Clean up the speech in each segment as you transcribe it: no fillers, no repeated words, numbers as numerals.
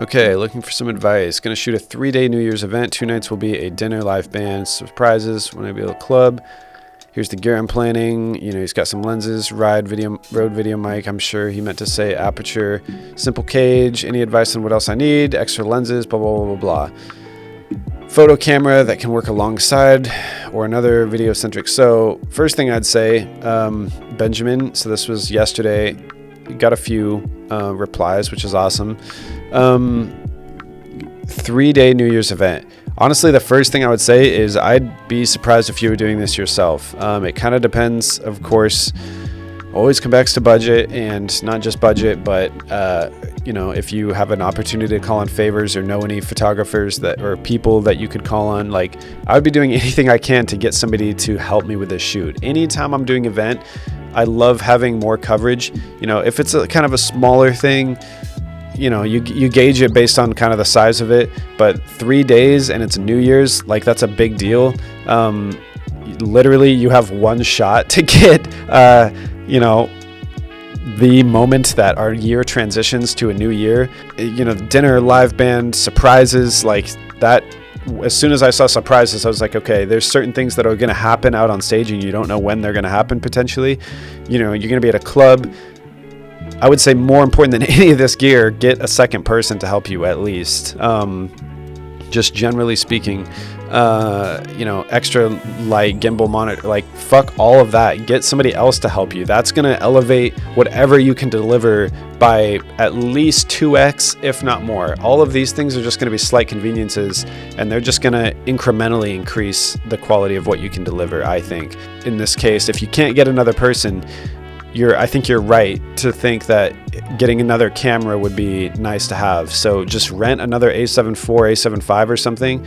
Okay, looking for some advice. Gonna shoot a 3-day New Year's event. 2 nights will be a dinner, live band, surprises. When I be at a club. Here's the gear I'm planning. He's got some lenses, road video mic. I'm sure he meant to say aperture, simple cage. Any advice on what else I need? Extra lenses, blah, blah, blah, blah, blah. Photo camera that can work alongside or another video centric. So first thing I'd say, Benjamin. So this was yesterday. Got a few replies, which is awesome. 3-day New Year's event. Honestly, the first thing I would say is I'd be surprised if you were doing this yourself. It kind of depends, of course. Always come back to budget, and not just budget, but if you have an opportunity to call on favors or know any photographers or people that you could call on, I would be doing anything I can to get somebody to help me with this shoot. Anytime I'm doing an event, I love having more coverage. If it's a kind of a smaller thing, you gauge it based on kind of the size of it, but 3 days and it's New Year's, that's a big deal. Literally you have one shot to get, the moment that our year transitions to a new year. Dinner, live band, surprises, that. As soon as I saw surprises, I was like, okay, there's certain things that are going to happen out on stage and you don't know when they're going to happen potentially. You're going to be at a club. I would say more important than any of this gear, get a second person to help you at least. Just generally speaking, extra light, gimbal monitor, fuck all of that. Get somebody else to help you. That's going to elevate whatever you can deliver by at least 2x, if not more. All of these things are just going to be slight conveniences, and they're just going to incrementally increase the quality of what you can deliver, I think. In this case, if you can't get another person, I think you're right to think that getting another camera would be nice to have. So just rent another A7 IV, A7 V or something,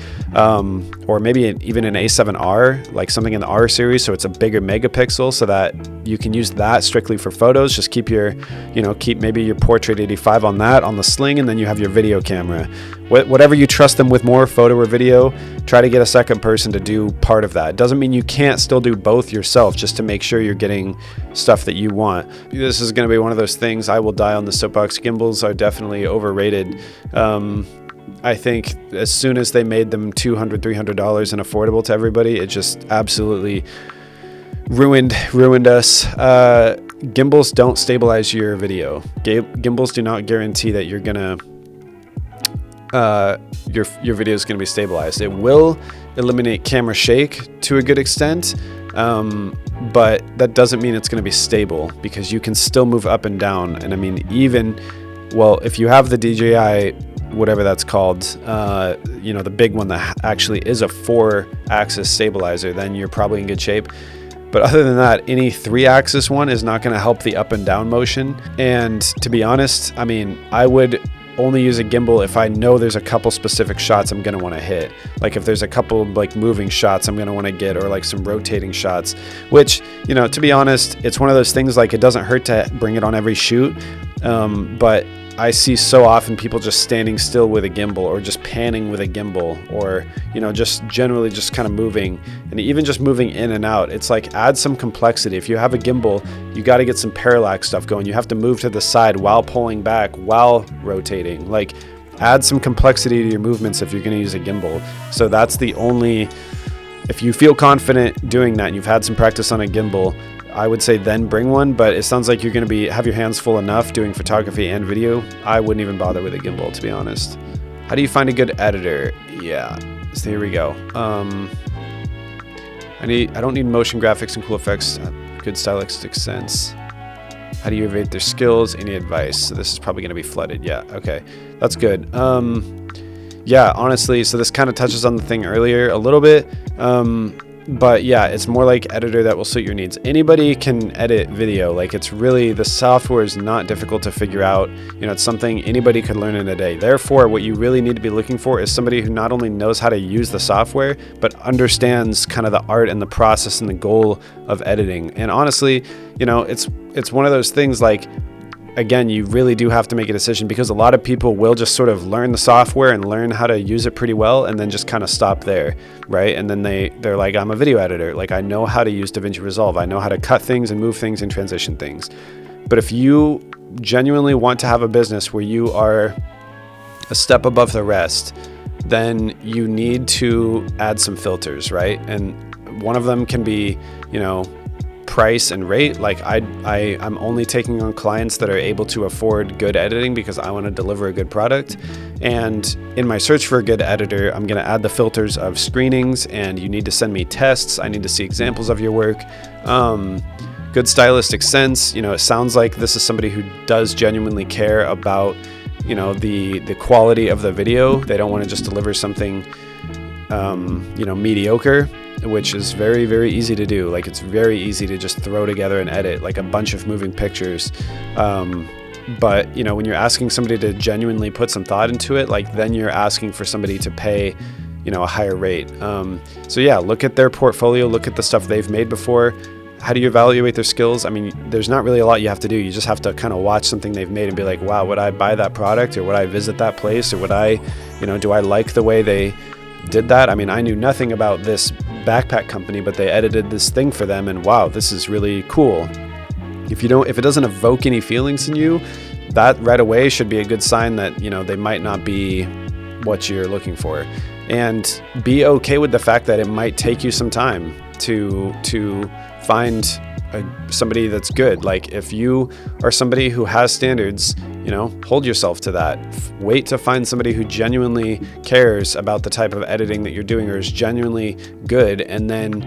or maybe even an A7R, something in the R series, so it's a bigger megapixel, so that you can use that strictly for photos. Just keep maybe your portrait 85 on that, on the sling, and then you have your video camera. Whatever you trust them with more, photo or video, try to get a second person to do part of that. It doesn't mean you can't still do both yourself, just to make sure you're getting stuff that you want. This is going to be one of those things. I will die on the soapbox. Gimbals are definitely overrated. I think as soon as they made them $200, $300 and affordable to everybody, it just absolutely ruined us. Gimbals don't stabilize your video. Gimbals do not guarantee that you're gonna your video is going to be stabilized. It will eliminate camera shake to a good extent, but that doesn't mean it's going to be stable, because you can still move up and down. And I mean, if you have the DJI, whatever that's called, the big one that actually is a 4-axis stabilizer, then you're probably in good shape. But other than that, any 3-axis one is not going to help the up and down motion. And to be honest, I mean, I would only use a gimbal if I know there's a couple specific shots I'm going to want to hit. If there's a couple moving shots I'm going to want to get, or some rotating shots, which, to be honest, it's one of those things, it doesn't hurt to bring it on every shoot. But I see so often people just standing still with a gimbal, or just panning with a gimbal, or, just generally just kind of moving, and even just moving in and out. It's add some complexity. If you have a gimbal, you got to get some parallax stuff going. You have to move to the side while pulling back, while rotating. Add some complexity to your movements if you're going to use a gimbal. So that's if you feel confident doing that and you've had some practice on a gimbal, I would say then bring one. But it sounds like you're going to have your hands full enough doing photography and video. I wouldn't even bother with a gimbal, to be honest. How do you find a good editor? Yeah, so here we go. I don't need motion graphics and cool effects. Good stylistic sense. How do you evaluate their skills? Any advice? So this is probably going to be flooded. Yeah, okay, that's good. Yeah, honestly, so this kind of touches on the thing earlier a little bit. But yeah, it's more like editor that will suit your needs. Anybody can edit video. It's really, the software is not difficult to figure out. It's something anybody could learn in a day. Therefore, what you really need to be looking for is somebody who not only knows how to use the software, but understands kind of the art and the process and the goal of editing. And honestly, it's one of those things, again, you really do have to make a decision, because a lot of people will just sort of learn the software and learn how to use it pretty well, and then just kind of stop there, right? And then they're like, I'm a video editor. I know how to use DaVinci Resolve. I know how to cut things and move things and transition things. But if you genuinely want to have a business where you are a step above the rest, then you need to add some filters, right? And one of them can be, price and rate. Like I'm only taking on clients that are able to afford good editing because I want to deliver a good product. And in my search for a good editor, I'm going to add the filters of screenings, and you need to send me tests. I need to see examples of your work. Good stylistic sense. It sounds like this is somebody who does genuinely care about, the quality of the video. They don't want to just deliver something, mediocre, which is very, very easy to do. Like, it's very easy to just throw together and edit like a bunch of moving pictures. But, when you're asking somebody to genuinely put some thought into it, like, then you're asking for somebody to pay, a higher rate. So yeah, look at their portfolio, look at the stuff they've made before. How do you evaluate their skills? I mean, there's not really a lot you have to do. You just have to kind of watch something they've made and be like, wow, would I buy that product, or would I visit that place, or would I, do I like the way they did that? I mean, I knew nothing about this backpack company, but they edited this thing for them, and wow, this is really cool. If it doesn't evoke any feelings in you, that right away should be a good sign that, they might not be what you're looking for. And be okay with the fact that it might take you some time to find somebody that's good. Like, if you are somebody who has standards, hold yourself to that. Wait to find somebody who genuinely cares about the type of editing that you're doing, or is genuinely good, and then,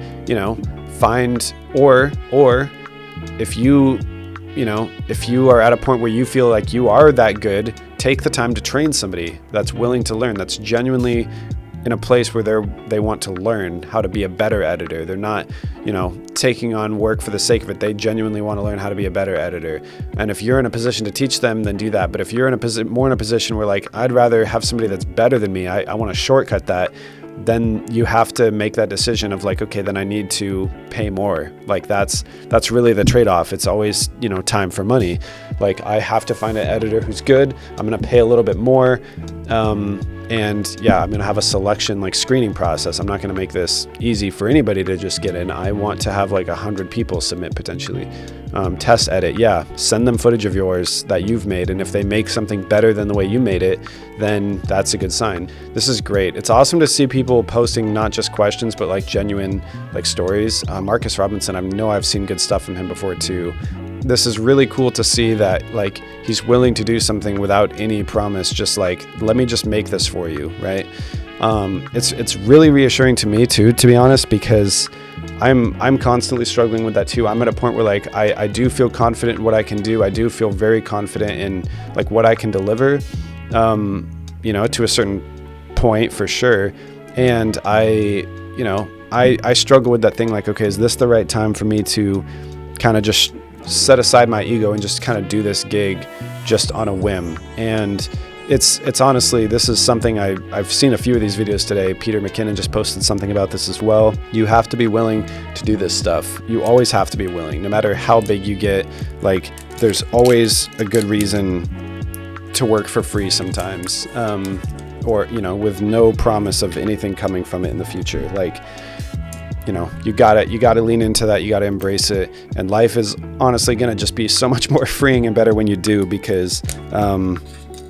find, or if you are at a point where you feel like you are that good, take the time to train somebody that's willing to learn, that's genuinely in a place where they want to learn how to be a better editor. They're not, taking on work for the sake of it. They genuinely want to learn how to be a better editor. And if you're in a position to teach them, then do that. But if you're more in a position where, like, I'd rather have somebody that's better than me, I want to shortcut that, then you have to make that decision of like, okay, then I need to pay more. Like, that's really the trade-off. It's always, time for money. Like, I have to find an editor who's good. I'm going to pay a little bit more. And yeah, I'm going to have a selection, like, screening process. I'm not going to make this easy for anybody to just get in. I want to have like 100 people submit potentially. Test edit. Yeah. Send them footage of yours that you've made. And if they make something better than the way you made it, then that's a good sign. This is great. It's awesome to see people posting not just questions, but like genuine, like, stories. Marcus Robinson, I know I've seen good stuff from him before too. This is really cool to see that, like, he's willing to do something without any promise, just like, let me just make this for you, right? It's really reassuring to me too, to be honest, because I'm constantly struggling with that too. I'm at a point where, like, I do feel confident in what I can do. I do feel very confident in, like, what I can deliver, to a certain point for sure. And I struggle with that thing, like, okay, is this the right time for me to kind of just set aside my ego and just kind of do this gig just on a whim? And it's honestly, this is something I've seen a few of these videos today. Peter McKinnon just posted something about this as well. You have to be willing to do this stuff. You always have to be willing, no matter how big you get. Like, there's always a good reason to work for free sometimes, or with no promise of anything coming from it in the future. Like, you gotta lean into that. You gotta embrace it. And life is honestly gonna just be so much more freeing and better when you do, because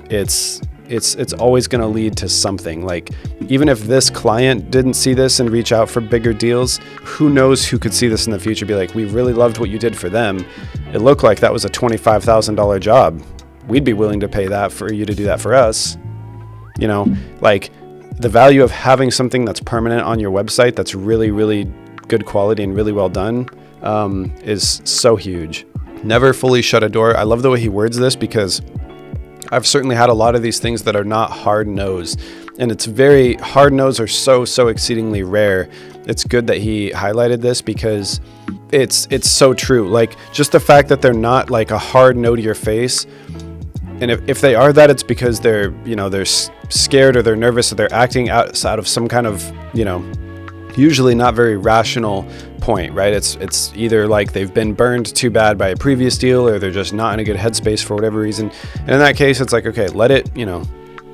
it's always gonna lead to something. Like, even if this client didn't see this and reach out for bigger deals, who knows who could see this in the future, be like, we really loved what you did for them. It looked like that was a $25,000 job. We'd be willing to pay that for you to do that for us. Like, the value of having something that's permanent on your website that's really, really good quality and really well done is so huge. Never fully shut a door. I love the way he words this, because I've certainly had a lot of these things that are not hard-nosed, and it's very hard-nosed are so exceedingly rare. It's good that he highlighted this, because it's so true. Like, just the fact that they're not like a hard no to your face. And if they are that, it's because they're scared, or they're nervous, or they're acting out of some kind of, usually not very rational point, right? It's either like they've been burned too bad by a previous deal, or they're just not in a good headspace for whatever reason. And in that case, it's like, okay, let it,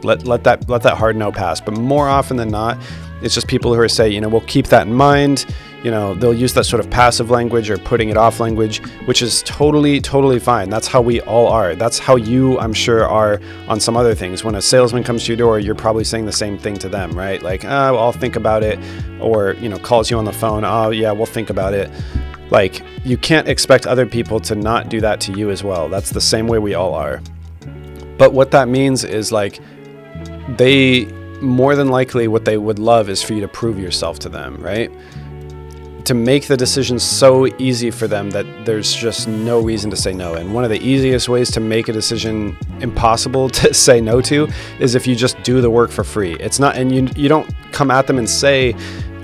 let that hard no pass. But more often than not, it's just people who are saying, we'll keep that in mind. they'll use that sort of passive language or putting it off language, which is totally fine. That's how we all are. That's how you, I'm sure, are on some other things. When a salesman comes to your door, you're probably saying the same thing to them, right? Like, well, I'll think about it. Or, calls you on the phone. Oh yeah, we'll think about it. Like, you can't expect other people to not do that to you as well. That's the same way we all are. But what that means is, like, they more than likely, what they would love is for you to prove yourself to them, right? To make the decision so easy for them that there's just no reason to say no. And one of the easiest ways to make a decision impossible to say no to is if you just do the work for free. It's not, and you don't come at them and say,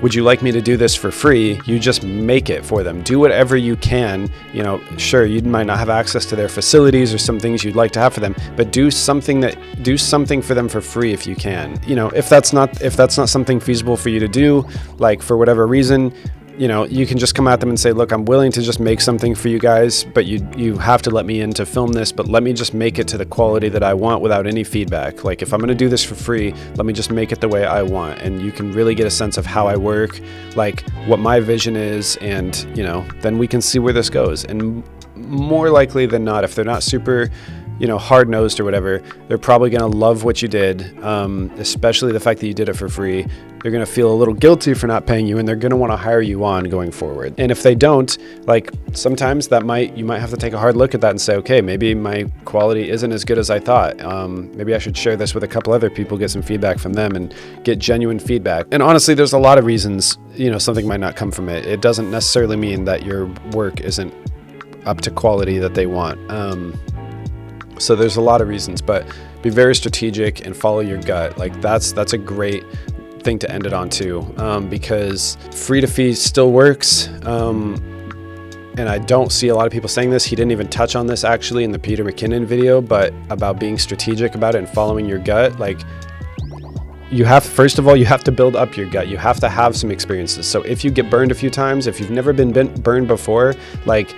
would you like me to do this for free? You just make it for them. Do whatever you can. Sure, you might not have access to their facilities or some things you'd like to have for them, but do something for them for free if you can. If that's not something feasible for you to do, like for whatever reason, you can just come at them and say, look, I'm willing to just make something for you guys, but you have to let me in to film this, but let me just make it to the quality that I want without any feedback. Like, if I'm going to do this for free, let me just make it the way I want. And you can really get a sense of how I work, like what my vision is, and, then we can see where this goes. And more likely than not, if they're not super hard-nosed or whatever, they're probably going to love what you did, especially the fact that you did it for free. They're going to feel a little guilty for not paying you, and they're going to want to hire you on going forward. And if they don't, like, sometimes you might have to take a hard look at that and say, okay, maybe my quality isn't as good as I thought. Maybe I should share this with a couple other people, get some feedback from them, and get genuine feedback. And honestly, there's a lot of reasons, something might not come from it. It doesn't necessarily mean that your work isn't up to quality that they want. So there's a lot of reasons, but be very strategic and follow your gut. Like, that's a great thing to end it on too, because free to fee still works. And I don't see a lot of people saying this. He didn't even touch on this actually in the Peter McKinnon video, but about being strategic about it and following your gut. Like, first of all, you have to build up your gut. You have to have some experiences. So if you get burned a few times, if you've never been burned before, like,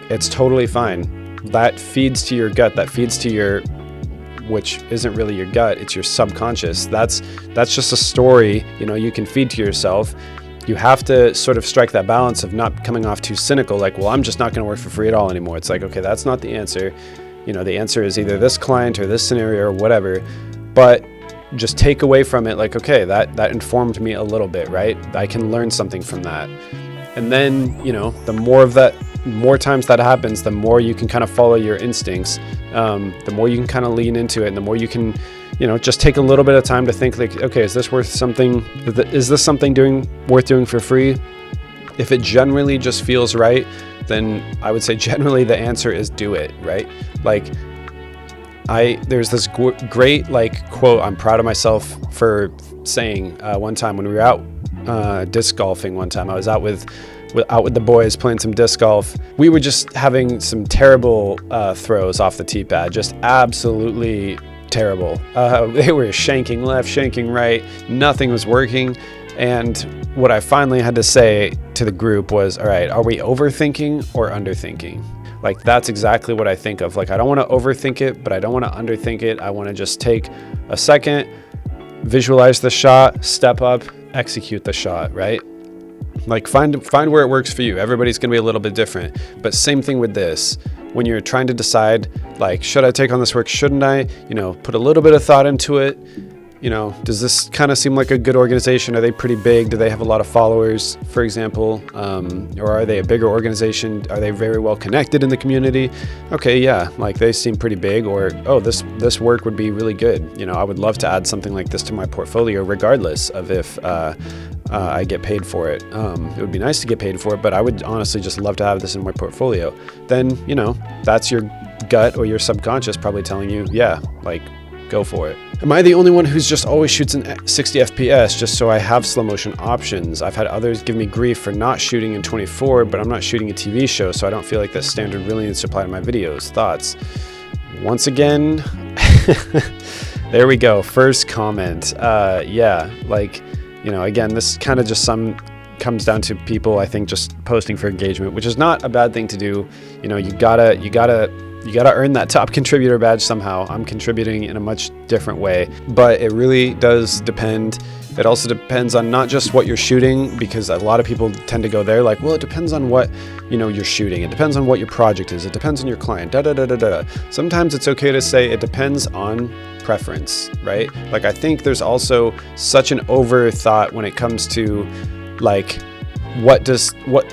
it's totally fine. That feeds to your gut. That feeds to which isn't really your gut, it's your subconscious. That's just a story, you can feed to yourself. You have to sort of strike that balance of not coming off too cynical, like, well, I'm just not going to work for free at all anymore. It's like, okay, that's not the answer. The answer is either this client or this scenario or whatever, but just take away from it, like, okay, that informed me a little bit, right? I can learn something from that. And then, the more times that happens, the more you can kind of follow your instincts, the more you can kind of lean into it, and the more you can, just take a little bit of time to think, like, okay, is this worth something? Is this something worth doing for free? If it generally just feels right, then I would say generally the answer is do it, right? Like, there's this great, like, quote I'm proud of myself for saying one time when we were out disc golfing one time. I was out with the boys playing some disc golf. We were just having some terrible throws off the tee pad, just absolutely terrible. They were shanking left, shanking right, nothing was working. And what I finally had to say to the group was, all right, are we overthinking or underthinking? Like, that's exactly what I think of. Like, I don't want to overthink it, but I don't want to underthink it. I want to just take a second, visualize the shot, step up, execute the shot, right? Like, find where it works for you. Everybody's going to be a little bit different, but same thing with this. When you're trying to decide, like, should I take on this work? Shouldn't I? Put a little bit of thought into it. Does this kind of seem like a good organization? Are they pretty big? Do they have a lot of followers, for example? Or are they a bigger organization? Are they very well connected in the community? Okay, yeah, like, they seem pretty big. Or, oh, this work would be really good. I would love to add something like this to my portfolio, regardless of if I get paid for it. It would be nice to get paid for it, but I would honestly just love to have this in my portfolio. Then, that's your gut or your subconscious probably telling you, yeah, like, go for it. Am I the only one who's just always shoots in 60 FPS just so I have slow motion options? I've had others give me grief for not shooting in 24, but I'm not shooting a TV show, so I don't feel like that standard really needs to apply to my videos. Thoughts? Once again, there we go. First comment. Yeah, like, again, this kind of just comes down to people, I think, just posting for engagement, which is not a bad thing to do. You gotta earn that top contributor badge somehow. I'm contributing in a much different way, but it really does depend It also depends on not just what you're shooting, because a lot of people tend to go there like, well, it depends on what, you know, you're shooting. It depends on what your project is. It depends on your client, da da da da da. Sometimes it's okay to say it depends on preference, right? Like, I think there's also such an overthought when it comes to like, what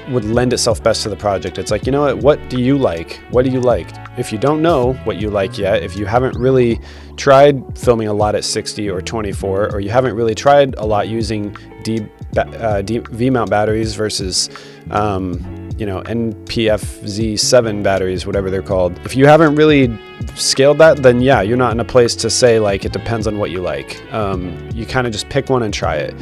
would lend itself best to the project. It's like, you know what do you like? What do you like? If you don't know what you like yet, if you haven't really tried filming a lot at 60 or 24, or you haven't really tried a lot using V-mount batteries versus you know, NPFZ7 batteries, whatever they're called. If you haven't really scaled that, then yeah, you're not in a place to say like it depends on what you like. You kind of just pick one and try it.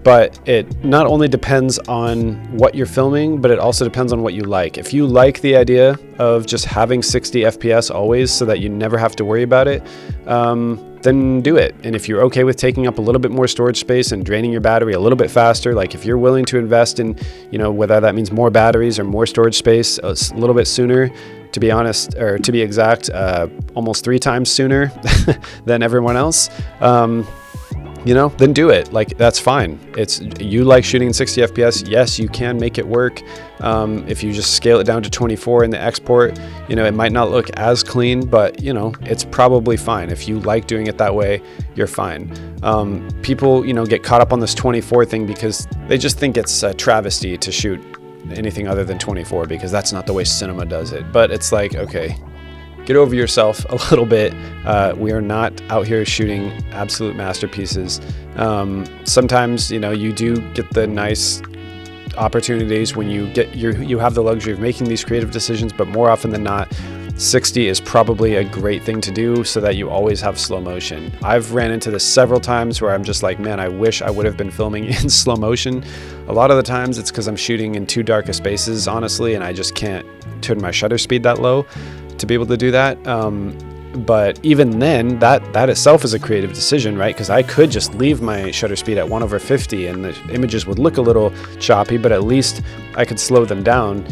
But it not only depends on what you're filming, but it also depends on what you like. If you like the idea of just having 60 FPS always so that you never have to worry about it, then do it. And if you're okay with taking up a little bit more storage space and draining your battery a little bit faster, like if you're willing to invest in, you know, whether that means more batteries or more storage space a little bit sooner, to be honest, or to be exact, almost 3 times sooner than everyone else, you know, then do it. Like, that's fine. It's, you like shooting in 60 FPS. Yes, you can make it work. If you just scale it down to 24 in the export, you know, it might not look as clean, but you know, it's probably fine. If you like doing it that way, you're fine. People, you know, get caught up on this 24 thing because they just think it's a travesty to shoot anything other than 24 because that's not the way cinema does it. But it's like, okay, get over yourself a little bit. We are not out here shooting absolute masterpieces. Sometimes, you know, you do get the nice opportunities when you have the luxury of making these creative decisions, but more often than not, 60 is probably a great thing to do so that you always have slow motion. I've ran into this several times where I'm just like, man, I wish I would have been filming in slow motion. A lot of the times it's because I'm shooting in too dark of spaces, honestly, and I just can't turn my shutter speed that low to be able to do that. But even then, that itself is a creative decision, right? Because I could just leave my shutter speed at 1/50 and the images would look a little choppy, but at least I could slow them down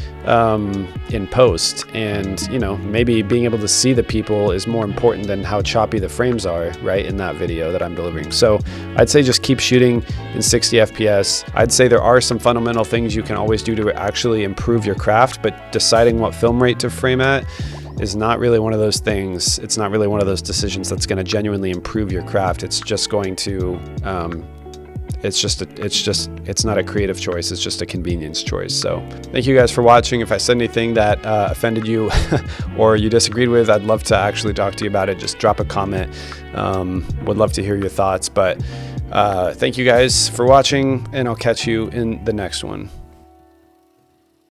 in post. And, you know, maybe being able to see the people is more important than how choppy the frames are, right, in that video that I'm delivering. So I'd say just keep shooting in 60 FPS. I'd say there are some fundamental things you can always do to actually improve your craft, but deciding what film rate to frame at is not really one of those things. It's not really one of those decisions that's going to genuinely improve your craft. It's just going to, it's not a creative choice. It's just a convenience choice. So thank you guys for watching. If I said anything that offended you or you disagreed with, I'd love to actually talk to you about it. Just drop a comment. Would love to hear your thoughts. But thank you guys for watching, and I'll catch you in the next one.